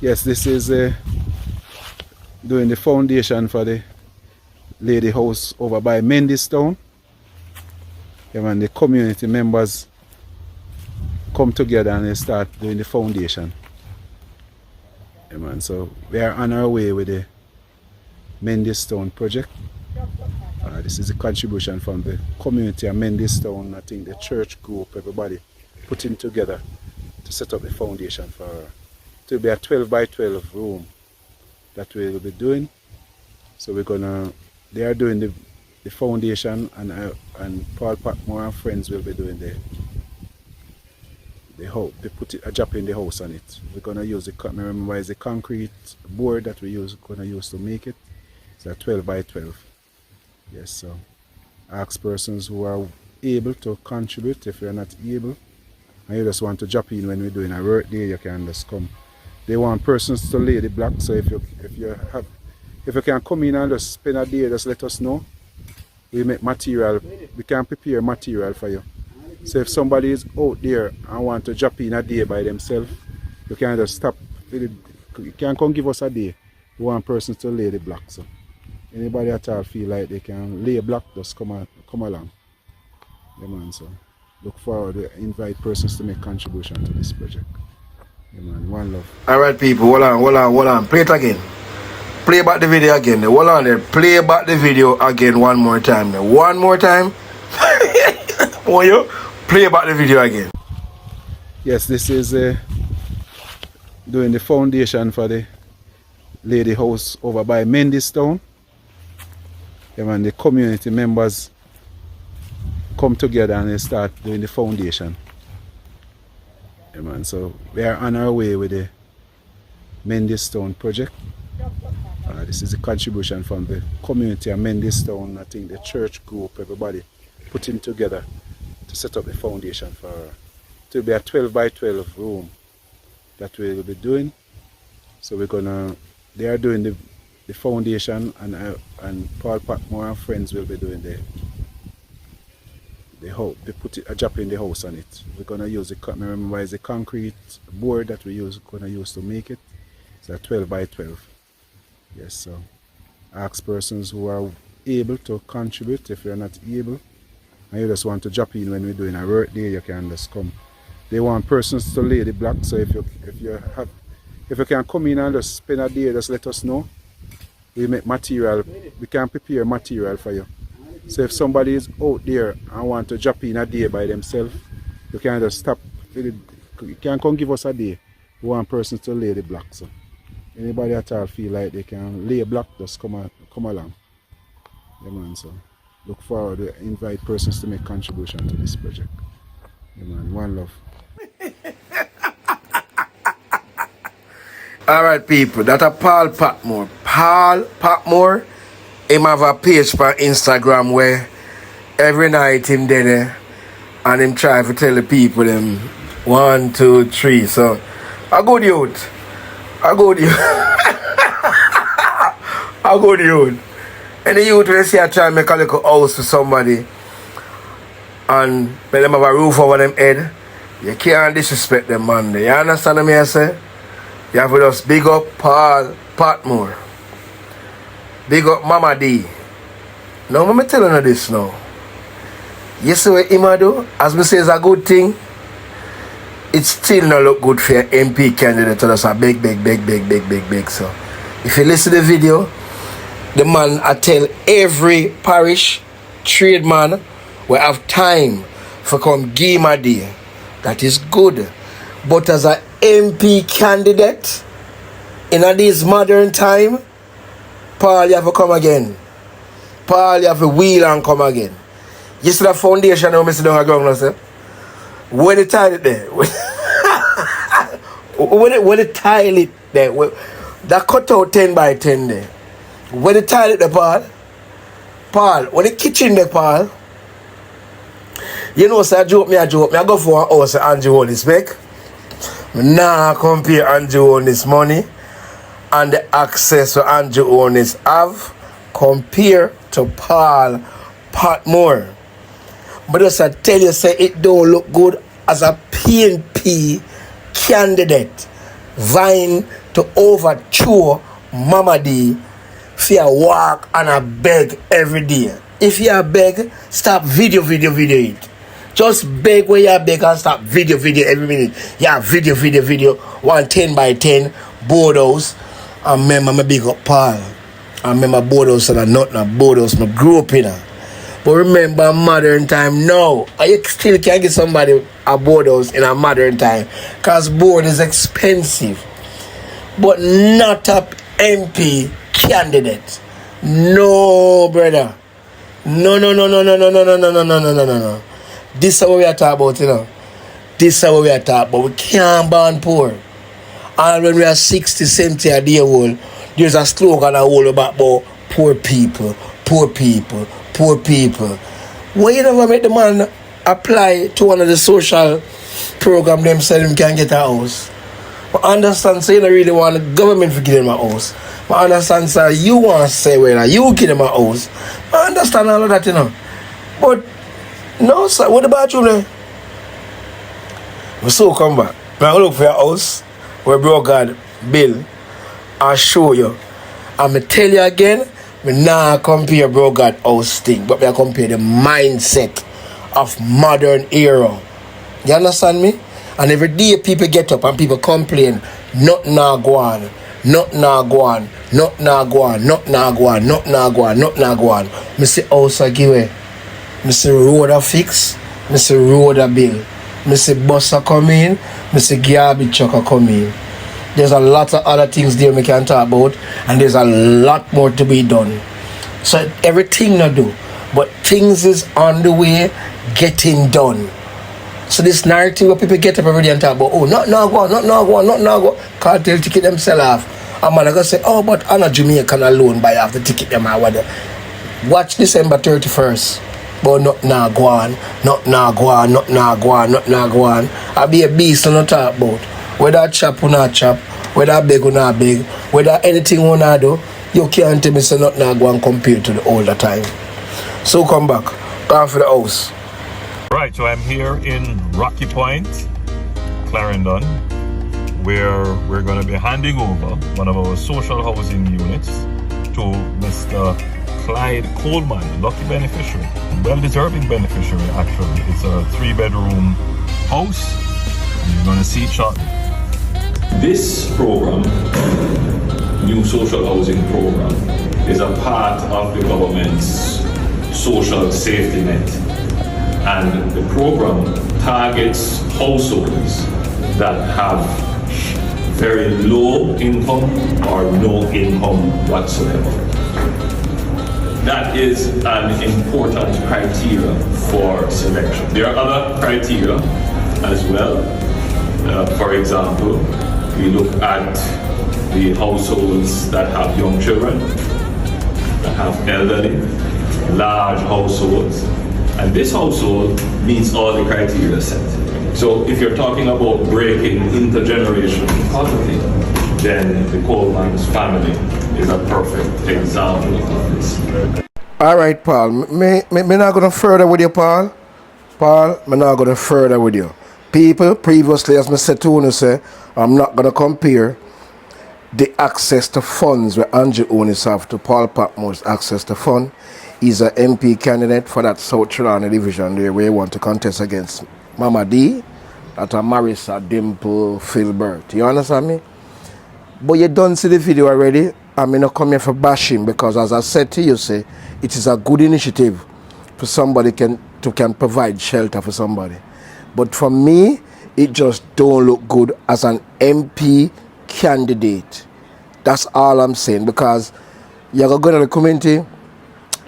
Yes, this is doing the foundation for the lady house over by Mendes Stone. Yeah, man, the community members come together and they start doing the foundation. Yeah, man, so we are on our way with the Mendes Stone project. This is a contribution from the community of Mendes Stone. I think the church group, everybody putting together to set up the foundation for it will be a 12 by 12 room that we will be doing. So they are doing the foundation, and Paul Patmore and friends will be doing the house. They put a drop in the house on it. We're gonna use remember it's the concrete board that gonna use to make it. It's a 12 by 12. Yes, so ask persons who are able to contribute. If you're not able and you just want to drop in when we're doing a work day, you can just come. They want persons to lay the block, so if you can come in and just spend a day, just let us know. We make material, we can prepare material for you. So if somebody is out there and want to drop in a day by themselves, you can just stop. You can come give us a day. We want persons to lay the block. So anybody at all feel like they can lay a block, just come along. Yeah, man, so look forward to invite persons to make contribution to this project. Yeah, man, one love. Alright people, hold on. Play it again. Play back the video again. Hold on there. Play back the video again one more time. One more time. Want you? Play back the video again. Yes, this is doing the foundation for the lady house over by Mendes Stone. Yeah, man, the community members come together and they start doing the foundation. Yeah, man, so we are on our way with the Mendes Stone project. This is a contribution from the community of Mendes Stone. I think the church group, everybody putting together to set up the foundation for it will be a 12 by 12 room that we will be doing. So they are doing the foundation, and Paul Patmore and friends will be doing the house. They put a drop in the house on it. We're gonna use remember it's the concrete board that gonna use to make it. It's a 12 by 12. Yes, so ask persons who are able to contribute. If you're not able and you just want to drop in when we're doing a work day, you can just come. They want persons to lay the block, so if you can come in and just spend a day, just let us know. We make material, we can prepare material for you. So if somebody is out there and want to drop in a day by themselves, you can just stop. You can come give us a day. We want persons to lay the block. So anybody at all feel like they can lay a block, just come along. Yeah, man, so look forward to invite persons to make contribution to this project. Yeah, man, one love. Alright people, that's a Paul Patmore. Paul Patmore, him have a page for Instagram where every night him there and him try to tell the people them 1, 2, 3. So a good youth. A good youth. And the youth will see I try to make a little house for somebody and let them have a roof over them head. You can't disrespect them, man. You understand what I say? You have to just big up Paul Patmore. Big up Mama D. Now, let me tell you this now. You see what him do? As me say, it's a good thing. It still not look good for your MP candidate. So that's a big. So, if you listen to the video, the man I tell every parish tradesman will have time for come give him a day. That is good. But as an MP candidate in this modern time, Paul, you have to come again. Paul, you have to wheel and come again. You see the foundation now, Mr. Down ground, say? When the tile it there? when the tile it there? That cut out 10 by 10 there. When the tile it there, Paul? Paul, when the kitchen there, Paul? You know, sir, joke me. I go for a house Andrew own this make. Nah, compare Andrew own this money and the access to Andrew own this have compare to Paul Patmore. But just I tell you, say it don't look good as a PNP candidate. vying to overthrow Mama D for a walk and a beg every day. If you are beg, stop video it. Just beg where you beg and stop video every minute. Yeah, video. 1 10 by 10 board house. I remember my big up Paul. I remember board house and not a board house. I grew up in her. But remember modern time now. You still can't get somebody a board house in a modern time. Because board is expensive. But not a MP candidate. No, brother. No. This is what we are talking about, you know. This is what we are talking about. We can't ban poor. And when we are 60, 70 a day old, there's a slogan all about poor people. Why you never make the man apply to one of the social program them so him can get a house? I understand, so you don't really want the government to give him a house. I understand, sir, you want to say, well, you give him a house. I understand all of that, you know. But, no, sir, what about you, man? We so come back. I look for your house, where bro God bill, I'll show you. I'm going to tell you again, we not compare bro God house thing, but we compare the mindset of modern era. You understand me? And every day people get up and people complain, nothing now go on. Me say house a give away. Me say road a fix. Me say road a bill. Me say bus a come in. Me say garbage truck a come in. There's a lot of other things there we can talk about, and there's a lot more to be done. So everything not do, but things is on the way getting done. So this narrative where people get up every day and talk about, oh, not now go. Cartel ticket themselves off. And man, I gonna say, oh, but I'm not Jamaican alone buy off the ticket them or whatever. Watch December 31st. But not now go on. I'll be a beast and not talk about. Whether chop or not chop, whether beg or not beg, whether anything or not do, you can't tell me say not now go and compare to the older time. So come back. Go for the house. Right, so I'm here in Rocky Point, Clarendon, where we're going to be handing over one of our social housing units to Mr. Clyde Coleman, lucky beneficiary, well-deserving beneficiary actually. It's a 3-bedroom house, and you're going to see it shortly. This program, new social housing program, is a part of the government's social safety net. And the program targets households that have very low income or no income whatsoever. That is an important criteria for selection. There are other criteria as well. For example, we look at the households that have young children, that have elderly, large households. And this household meets all the criteria set. So if you're talking about breaking intergenerational poverty, then the Coleman's family is a perfect example of this. All right, Paul. Me not going to further with you, Paul. Me not going to further with you. People, previously, as I said to you, say, I'm not going to compare the access to funds where Andrew Onis have to Paul Patmore's access to fund. He's an MP candidate for that South Trelawny division there where he want to contest against Mama D, that are Marissa, Dimple, Philbert. You understand me? But you don't see the video already. I'm not come here for bashing because as I said to you, say, it is a good initiative for somebody can provide shelter for somebody. But for me, it just don't look good as an MP candidate. That's all I'm saying, because you're going to go to the community,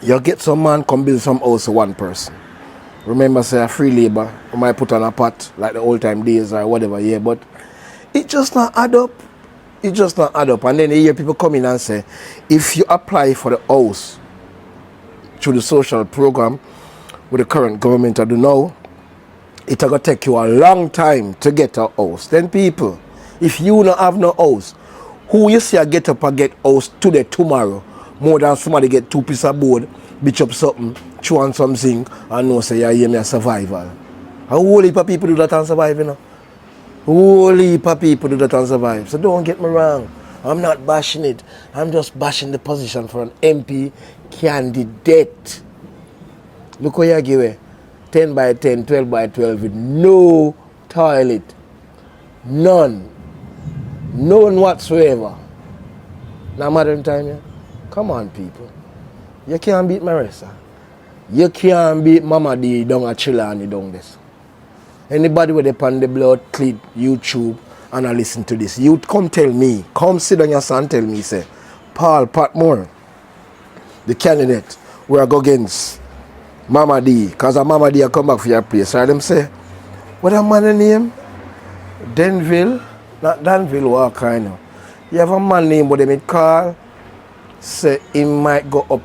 you get some man come build some house for one person. Remember, say a free labor, you might put on a pot like the old time days or whatever, yeah, but it just not add up. It just not add up. And then you hear people come in and say, if you apply for the house through the social program with the current government I do now, it's going to take you a long time to get a house. Then people, if you don't have no house, who you see a get up and get house today, tomorrow, more than somebody get 2 pieces of board, bitch up something, chew on something, and know say, yeah, me a survival. How whole heap of people do that and survive, you know? Whole heap of people do that and survive. So don't get me wrong. I'm not bashing it. I'm just bashing the position for an MP candidate. Look what you give it. 10 by 10, 12 by 12 with no toilet. None. None whatsoever. Now modern time, yeah? Come on, people. You can't beat Marissa. You can't beat Mama D down at trelawny down this. Anybody with a on the blood clip YouTube and I listen to this, you come tell me, come sit on your son and tell me, say, Paul Patmore, the candidate, we are go against Mama D, because Mama D come back for your place. So them say, what a man name? Denville? Not Danville, what kind of? You have a man name, but they may call, say he might go up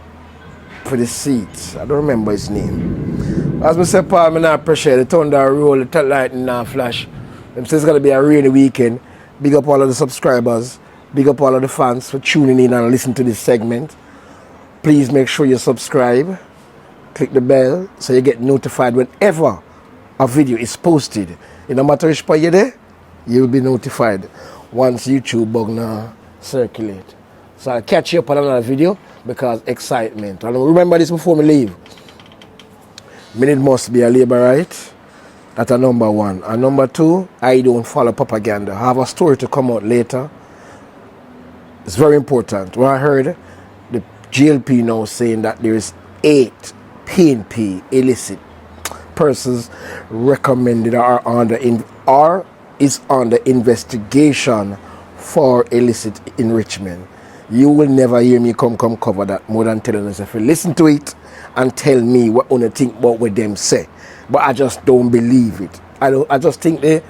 for the seats. I don't remember his name. As I say, Paul, I not pressure, the thunder roll, the lightning and flash. Them say it's going to be a rainy weekend. Big up all of the subscribers. Big up all of the fans for tuning in and listening to this segment. Please make sure you subscribe. Click the bell so you get notified whenever a video is posted. It no matter which part you're there, you will be notified once YouTube bug now circulate. So I'll catch you up on another video because excitement. And remember this before me leave. Minute must be a labor right. That's a number one. And number two, I don't follow propaganda. I have a story to come out later. It's very important. What I heard, the GLP now saying that there is 8 PNP illicit persons recommended or is under investigation for illicit enrichment. You will never hear me come cover that more than telling us. If you listen to it and tell me what you think about what them say, but I just don't believe it. I just think the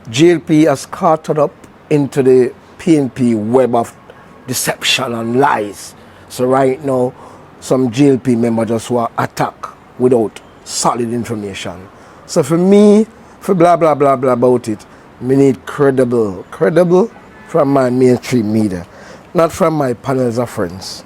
GLP has caught up into the PNP web of deception and lies. So right now, some GLP members just want to attack without solid information. So for me, for blah blah blah blah about it, we need credible from my mainstream media, not from my panels of friends.